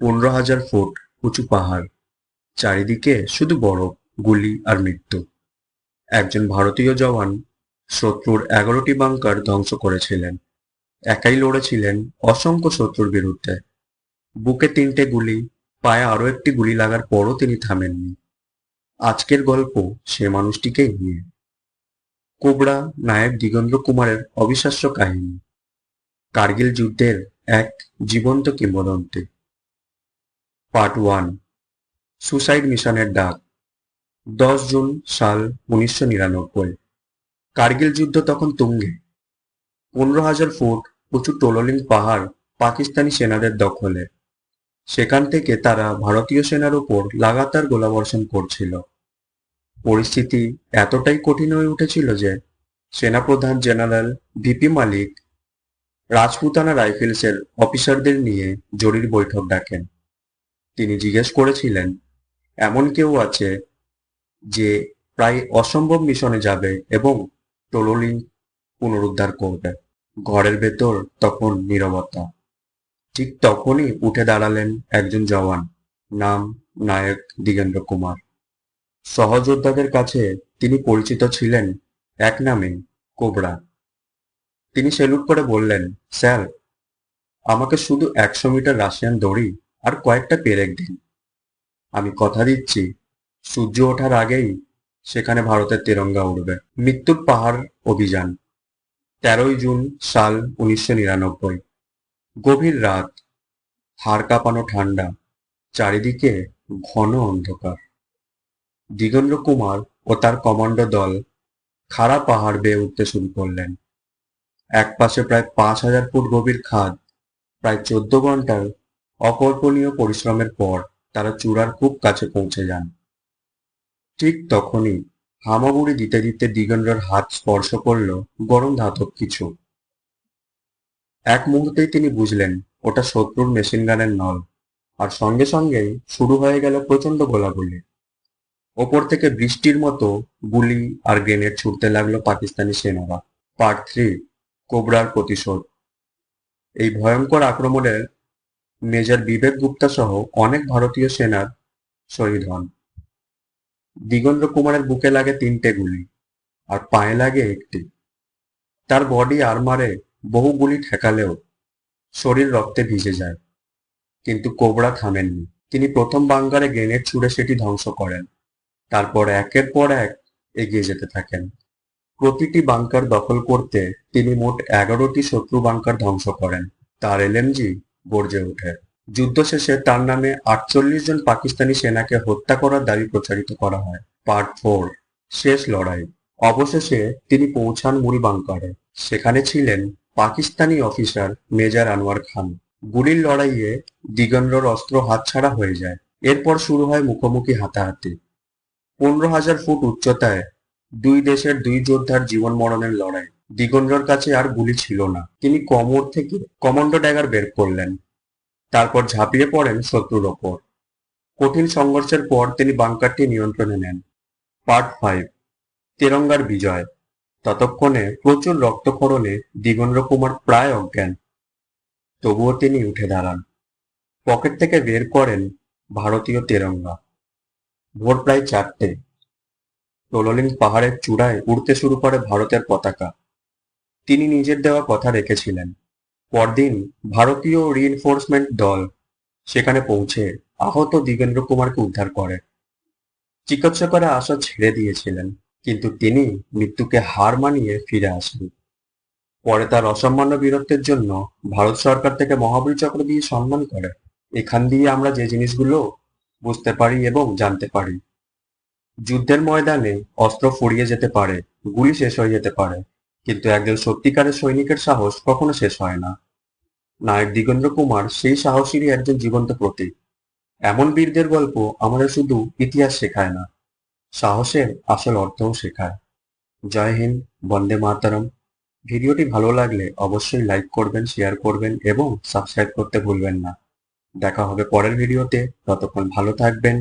15,000 foot উঁচু পাহাড়, চারিদিকে শুধু বরফ, গুলি আর মৃত্যু। একজন ভারতীয় জওয়ান শত্রুর 11টি বাংকার ধ্বংস করেছিলেন। একাই লড়েছিলেন অসংখ্য শত্রুর বিরুদ্ধে। বুকে 3টে গুলি, পায়ে আরো একটি গুলি লাগার পরও তিনি থামেননি। আজকের গল্প সে মানুষটিকেই নিয়ে। কোবরা নায়ক দিগেন্দ্র কুমারের অবিশ্বাস্য কাহিনী, কার্গিল যুদ্ধের এক জীবন্ত কিংবদন্তি। পার্ট 1, সুসাইড মিশনের ডাক। 10 জুন সাল 1999। কার্গিল যুদ্ধ তখন তুঙ্গে। 15,000 ফুট উঁচু টোলোলিং পাহাড় পাকিস্তানি সেনাদের দখলে। সেখান থেকে তারা ভারতীয় সেনার উপর লাগাতার গোলাবর্ষণ করছিল। পরিস্থিতি এতটাই কঠিন হয়ে উঠেছিল যে সেনাপ্রধান জেনারেল ভিপি মালিক রাজপুতানা রাইফেলসের অফিসারদের নিয়ে জরুরি বৈঠক ডাকেন। তিনি জিজ্ঞেস করেছিলেন, এমন কেউ আছে যে প্রায় অসম্ভব মিশনে যাবে এবং টোলোলিং পুনরুদ্ধার করবে? ঘরের ভেতর তখন নীরবতা। ঠিক তখনই উঠে দাঁড়ালেন একজন জওয়ান, নাম নায়ক দিগেন্দ্র কুমার। সহযোদ্ধাদের কাছে তিনি পরিচিত ছিলেন এক নামে, কোবরা। তিনি সেলুট করে বললেন, স্যার, আমাকে শুধু 100 মিটার রাশিয়ান দড়ি আর কয়েকটা পেরেক দিন। আমি কথা দিচ্ছি, সূর্য ওঠার আগেই সেখানে ভারতের তেরঙ্গা উড়বে। মৃত্যুর পাহাড় অভিযান। 13ই জুন সাল 1999। গভীর রাত, হাড় কাঁপানো ঠান্ডা, চারিদিকে ঘন অন্ধকার। দিগেন্দ্র কুমার ও তার কমান্ডো দল খাড়া পাহাড় বেয়ে উঠতে শুরু করলেন। একপাশে প্রায় 5,000 ফুট গভীর খাদ। প্রায় 14 ঘন্টার অকল্পনীয় পরিশ্রমের পর তারা চূড়ার খুব কাছে পৌঁছে যান। ঠিক তখনই হামাগুড়ি দিতে দিতে দিগেন্দ্রর হাত স্পর্শ করল গরম ধাতব কিছু। এক মুহূর্তেই তিনি বুঝলেন ওটা শত্রুর মেশিন গানের নল, আর সঙ্গে সঙ্গেই শুরু হয়ে গেল প্রচন্ড গোলাগুলি। ওপর থেকে বৃষ্টির মতো গুলি আর গ্রেনেড ছুটতে লাগলো পাকিস্তানি সেনারা। পার্ট 3, কোবরার প্রতিশোধ। এই ভয়ঙ্কর আক্রমণে মেজর বিবেক গুপ্তা সহ অনেক ভারতীয় সেনার শহীদ হন। দিগেন্দ্র কুমারের বুকে লাগে 3টে গুলি আর পায়ে লাগে একটি। তার বডি আর্মারে বহু গুলি ঠেকালেও শরীর রক্তে ভিজে যায়। কিন্তু কোবরা থামেননি। তিনি প্রথম বাঙ্কারে গ্রেনেড ছুড়ে সেটি ধ্বংস করেন। তারপর একের পর এক এগিয়ে যেতে থাকেন। প্রতিটি বাঙ্কার দখল করতে তিনি মোট 11টি শত্রু বাঙ্কার ধ্বংস করেন। তার এলএমজি গর্জে ওঠে। যুদ্ধ শেষে তার নামে 48 জন পাকিস্তানি সেনাকে হত্যা করার দাবি প্রচারিত করা হয়। পার্ট 4, শেষ লড়াই। অবশেষে তিনি পৌঁছান মূল বাঙ্কারে। সেখানে ছিলেন পাকিস্তানি অফিসার মেজর আনোয়ার খান। গুলির লড়াইয়ে দিগেন্দ্রর অস্ত্র হাতছাড়া হয়ে যায়। এরপর শুরু হয় মুখোমুখি হাতাহাতি। 15,000 ফুট উচ্চতায় দুই দেশের দুই যোদ্ধার জীবন মরণের লড়াই। দিগেন্দ্রর কাছে আর গুলি ছিল না। তিনি কোমর থেকে কমান্ডো ড্যাগার বের করলেন। তারপর ঝাঁপিয়ে পড়েন শত্রুর ওপর। কঠিন সংঘর্ষের পর তিনি বাঙ্কারটি নিয়ন্ত্রণে নেন। পার্ট 5, তেরঙ্গার বিজয়। ততক্ষণে প্রচুর রক্তক্ষরণে দিগেন্দ্র কুমার প্রায় অজ্ঞান। তবুও তিনি উঠে দাঁড়ান। পকেট থেকে বের করেন ভারতীয় তেরঙ্গা। ভোর প্রায় 4টে। টোলোলিং পাহাড়ের চূড়ায় উড়তে শুরু করে ভারতের পতাকা। তিনি নিজের দেওয়া কথা রেখেছিলেন। পরদিন ভারতীয় রিইনফোর্সমেন্ট দল সেখানে পৌঁছে আহত দিগেন্দ্র কুমারকে উদ্ধার করে। চিকিৎসকেরা আশা ছেড়ে দিয়েছিলেন, কিন্তু তিনি মৃত্যুকে হার মানিয়ে ফিরে আসেন। পরে তার অসামান্য বীরত্বের জন্য ভারত সরকার থেকে মহাবীর চক্র দিয়ে সম্মান করে। এখান দিয়ে আমরা যে জিনিসগুলো বুঝতে পারি এবং জানতে পারি, যুদ্ধের ময়দানে অস্ত্র ফুরিয়ে যেতে পারে, গুলি শেষ হয়ে যেতে পারে, কিন্তু একজন সত্যিকারের সৈনিকের সাহস কখনো শেষ হয় না। নায়ক দিগেন্দ্র কুমার সেই সাহসীরই একজন জীবন্ত প্রতীক। এমন বীরদের গল্প আমাদের শুধু ইতিহাস শেখায় না, সাহসের আসল অর্থও শেখায়। জয় হিন্দ, বন্দে মাতরম। ভিডিওটি ভালো লাগলে অবশ্যই লাইক করবেন, শেয়ার করবেন এবং সাবস্ক্রাইব করতে ভুলবেন না। দেখা হবে পরের ভিডিওতে। ততক্ষণ ভালো থাকবেন।